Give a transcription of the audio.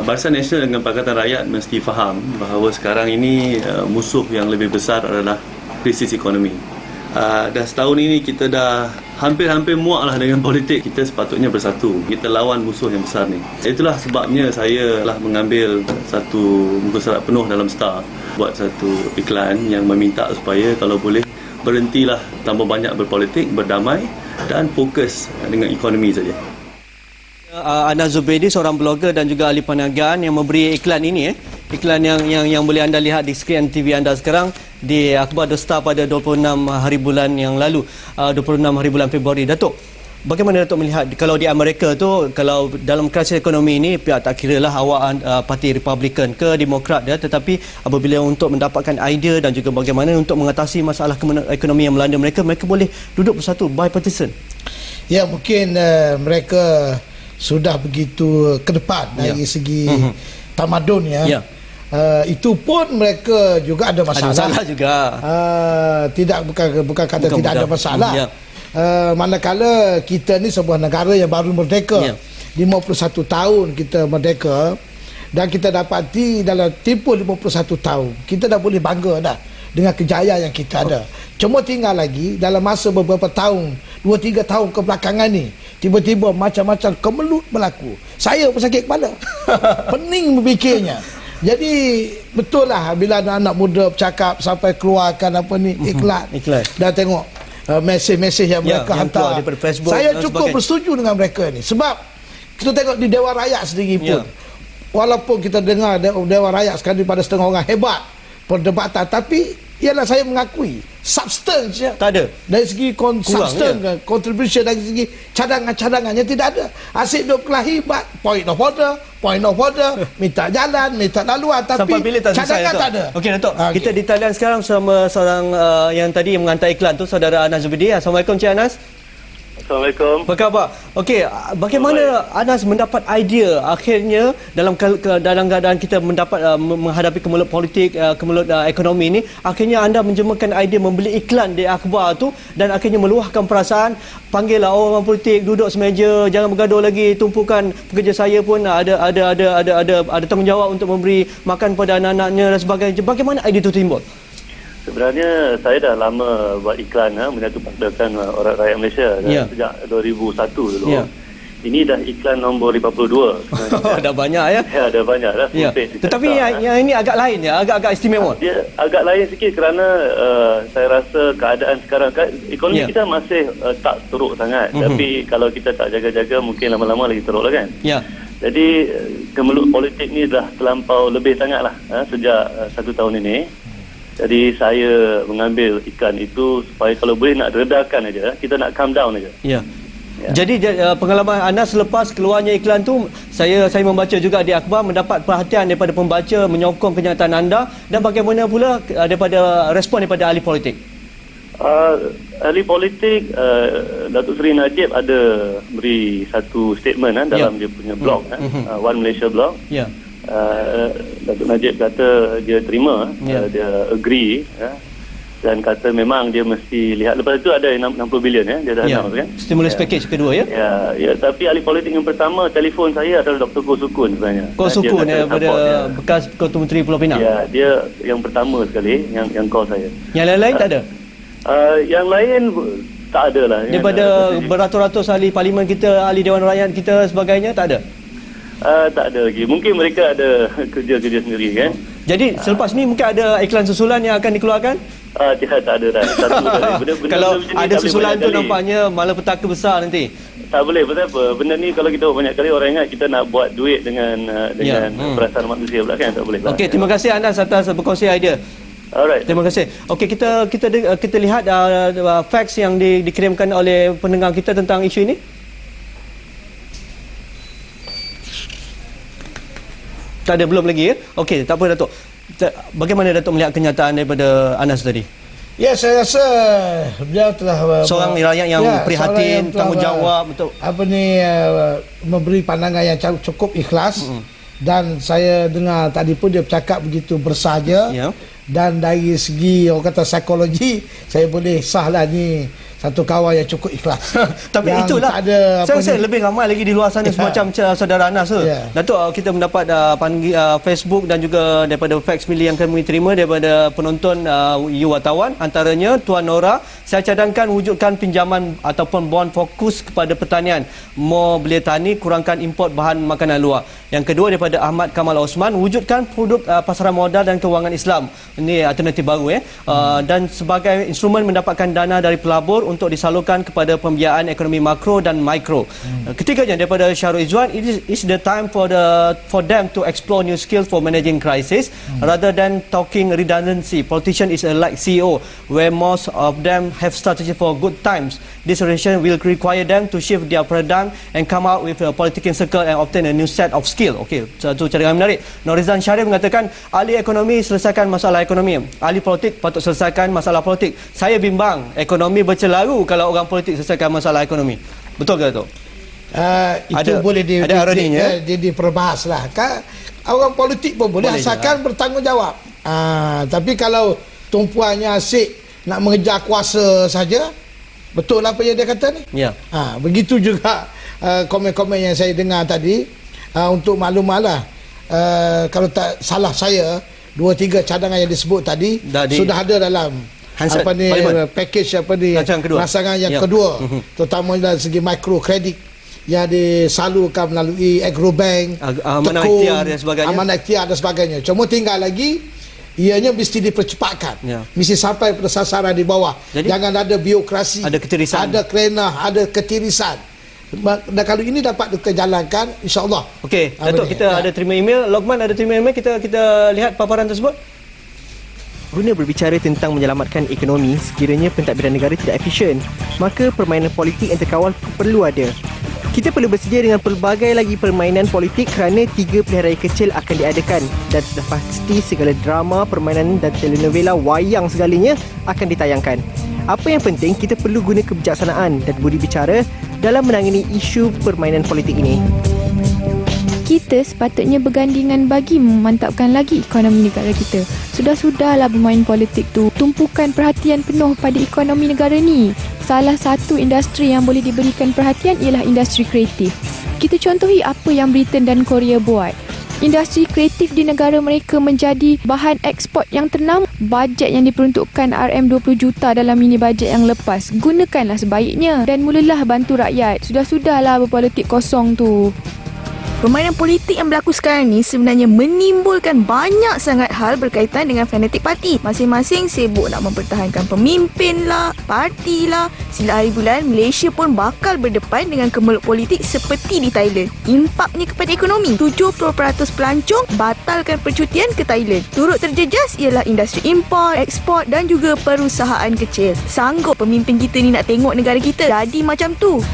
Barisan Nasional dengan Pakatan Rakyat mesti faham bahawa sekarang ini musuh yang lebih besar adalah krisis ekonomi. Dah setahun ini kita dah hampir-hampir muak lah dengan politik. Kita sepatutnya bersatu. Kita lawan musuh yang besar ni. Itulah sebabnya saya telah mengambil satu muka surat penuh dalam Star, buat satu iklan yang meminta supaya kalau boleh berhentilah tambah banyak berpolitik, berdamai dan fokus dengan ekonomi saja. Anas Zubaidi, seorang blogger dan juga ahli perniagaan yang memberi iklan ini, iklan yang boleh anda lihat di skrin TV anda sekarang di Akhbar The Star pada 26 hari bulan yang lalu, 26 hari bulan Februari. Datuk, bagaimana Datuk melihat kalau di Amerika tu, kalau dalam krisis ekonomi ini, pihak tak kira lah awak parti Republican ke Demokrat ya, tetapi apabila untuk mendapatkan idea dan juga bagaimana untuk mengatasi masalah ekonomi yang melanda mereka, mereka boleh duduk bersatu bipartisan. Ya, mungkin mereka sudah begitu ke depan dari segi tamadun ya. Itu pun mereka juga ada masalah. Ada masalah juga. Bukan kata tidak ada masalah. Manakala kita ni sebuah negara yang baru merdeka. 51 tahun kita merdeka, dan kita dapati dalam tempoh 51 tahun kita dah boleh bangga dah dengan kejayaan yang kita ada. Cuma tinggal lagi dalam masa beberapa tahun, 2-3 tahun kebelakangan ni, tiba-tiba macam-macam kemelut berlaku. Saya pun sakit kepala. Pening berfikirnya. Jadi betul lah bila anak-anak muda bercakap sampai keluarkan apa ni, iklan. Dan tengok mesej-mesej yang mereka hantar. Saya cukup bersetuju dengan mereka ni. Sebab kita tengok di Dewan Rakyat sendiri pun, walaupun kita dengar Dewan Rakyat sekarang pada setengah orang hebat perdebatan, tapi ialah saya mengakui substance tak ada dari segi substance, contribution dari segi cadangan-cadangannya tidak ada. Asyik duk kelahi point of order, minta jalan, minta laluan, tapi cadangan tak ada. Okey Datuk, kita di talian sekarang sama seorang yang tadi mengantar iklan tu, saudara Anas Zubaidi. Assalamualaikum Cik Anas. Assalamualaikum. Apa khabar? Okey, bagaimana Anas mendapat idea akhirnya dalam keadaan kita mendapat menghadapi kemelut politik, kemelut ekonomi ini, akhirnya anda menjemakan idea membeli iklan di akhbar tu dan akhirnya meluahkan perasaan, panggillah orang politik duduk semeja, jangan bergaduh lagi, tumpukan pekerja saya pun ada tanggungjawab untuk memberi makan pada anak-anaknya dan sebagainya. Bagaimana idea itu timbul? Sebenarnya saya dah lama buat iklan menyatu pakdakan orang rakyat Malaysia sejak 2001 dulu. Ini dah iklan nombor 52 sebenarnya. Dah banyak ya? Ya, dah banyak dah. Tetapi yang ini agak lain ya, agak istimewa. Dia agak lain sikit kerana saya rasa keadaan sekarang ekonomi kita masih tak teruk sangat. Tapi kalau kita tak jaga-jaga mungkin lama-lama lagi teruk lah kan. Jadi kemelut politik ni dah terlampau lebih sangat lah sejak 1 tahun ini. Jadi saya mengambil iklan itu supaya kalau boleh nak redakan aja, kita nak calm down aja. Jadi pengalaman Anas selepas keluarnya iklan tu, saya membaca juga di akhbar, mendapat perhatian daripada pembaca, menyokong kenyataan anda, dan bagaimana pula daripada respon daripada ahli politik? Ahli politik, Datuk Seri Najib ada beri satu statement dalam dia punya blog, One Malaysia blog. Datuk Najib kata dia terima, dia agree dan kata memang dia mesti lihat. Lepas itu ada 60 bilion dia dah announce kan. Stimulus package kedua tapi ahli politik yang pertama telefon saya adalah Dr. Koh Sukun sebenarnya. Koh Sukun daripada bekas Ketua Menteri Pulau Pinang. Dia yang pertama sekali yang call saya. Yang lain-lain tak ada? Yang lain tak ada lah. Daripada beratus-ratus ahli parlimen kita, ahli Dewan Rakyat kita sebagainya, tak ada? Tak ada lagi. Mungkin mereka ada kerja-kerja sendiri kan. Jadi selepas ni mungkin ada iklan susulan yang akan dikeluarkan? Tak ada dah. Kalau ada susulan tu nampaknya malapetaka besar nanti. Tak boleh. Pasal apa? Benda ni kalau kita banyak kali orang ingat kita nak buat duit dengan perasaan manusia pula kan. Tak boleh. Okey, terima kasih Anas atas berkongsi idea. Alright. Terima kasih. Okey, kita lihat facts yang dikirimkan oleh pendengar kita tentang isu ini. Tak ada, belum lagi ya? Okey, tak apa Datuk. Bagaimana Datuk melihat kenyataan daripada Anas tadi? Ya, saya rasa beliau telah seorang rakyat yang prihatin, tanggungjawab untuk memberi pandangan yang cukup ikhlas. Dan saya dengar tadi pun dia bercakap begitu bersahaja. Dan dari segi orang kata psikologi, saya boleh sahlah ni satu kawan yang cukup ikhlas. Tapi yang itulah tak ada saya rasa lebih ramai lagi di luar sana semacam saudara Anas tu. Datuk, kita mendapat Facebook dan juga daripada fax mili yang kami terima daripada penonton you wartawan, antaranya Tuan Nora, saya cadangkan wujudkan pinjaman ataupun bond fokus kepada pertanian. More belia tani, kurangkan import bahan makanan luar. Yang kedua daripada Ahmad Kamal Osman, wujudkan produk pasaran modal dan kewangan Islam. Ini alternatif baru dan sebagai instrumen mendapatkan dana dari pelabur untuk disalurkan kepada pembiayaan ekonomi makro dan mikro. Ketiganya daripada Syahrul Izzuan, it is the time for them to explore new skills for managing crisis rather than talking redundancy. Politician is like CEO where most of them have strategy for good times. This generation will require them to shift their paradigm and come out with a political circle and obtain a new set of skill. Okey, satu cadangan menarik. Norizan Syarif mengatakan ahli ekonomi selesaikan masalah ekonomi, ahli politik patut selesaikan masalah politik. Saya bimbang ekonomi bercelaru kalau orang politik selesaikan masalah ekonomi. Betul ke Datuk? Itu boleh diperbahas lah. Orang politik pun boleh asalkan bertanggungjawab. Tapi kalau tumpuannya asyik nak mengejar kuasa saja, betul lah apa yang dia kata ni? Begitu juga komen-komen yang saya dengar tadi. Untuk maklumatlah, kalau tak salah saya, 2-3 cadangan yang disebut tadi sudah ada dalam package rancangan yang kedua, terutama dari segi mikro kredit yang disalurkan melalui Agrobank, Amanah Ikhtiar dan sebagainya. Cuma tinggal lagi ianya mesti dipercepatkan, mesti sampai pada sasaran di bawah. Jangan ada birokrasi, ada ketirisan, ada kerenah, ada ketirisan. Dan kalau ini dapat kita jalankan, insya-Allah. Okey, Datuk, kita ada terima email. Lokman ada terima email, kita lihat paparan tersebut. Guna berbicara tentang menyelamatkan ekonomi, sekiranya pentadbiran negara tidak efisien, maka permainan politik yang terkawal perlu ada. Kita perlu bersedia dengan pelbagai lagi permainan politik kerana 3 pilihan raya kecil akan diadakan dan sudah pasti segala drama, permainan dan telenovela wayang segalanya akan ditayangkan. Apa yang penting, kita perlu guna kebijaksanaan dan budi bicara dalam menangani isu permainan politik ini. Kita sepatutnya bergandingan bagi memantapkan lagi ekonomi negara kita. Sudah-sudahlah bermain politik tu. Tumpukan perhatian penuh pada ekonomi negara ni. Salah satu industri yang boleh diberikan perhatian ialah industri kreatif. Kita contohi apa yang Britain dan Korea buat. Industri kreatif di negara mereka menjadi bahan ekspor yang tenam. Bajet yang diperuntukkan RM20 juta dalam mini bajet yang lepas, gunakanlah sebaiknya dan mulalah bantu rakyat. Sudah-sudahlah berpolitik kosong tu. Permainan politik yang berlaku sekarang ni sebenarnya menimbulkan banyak sangat hal berkaitan dengan fanatik parti. Masing-masing sibuk nak mempertahankan pemimpin lah, parti lah. Sila hari bulan, Malaysia pun bakal berdepan dengan kemelut politik seperti di Thailand. Impaknya kepada ekonomi, 70% pelancong batalkan percutian ke Thailand. Turut terjejas ialah industri import, ekspor dan juga perusahaan kecil. Sanggup pemimpin kita ni nak tengok negara kita jadi macam tu?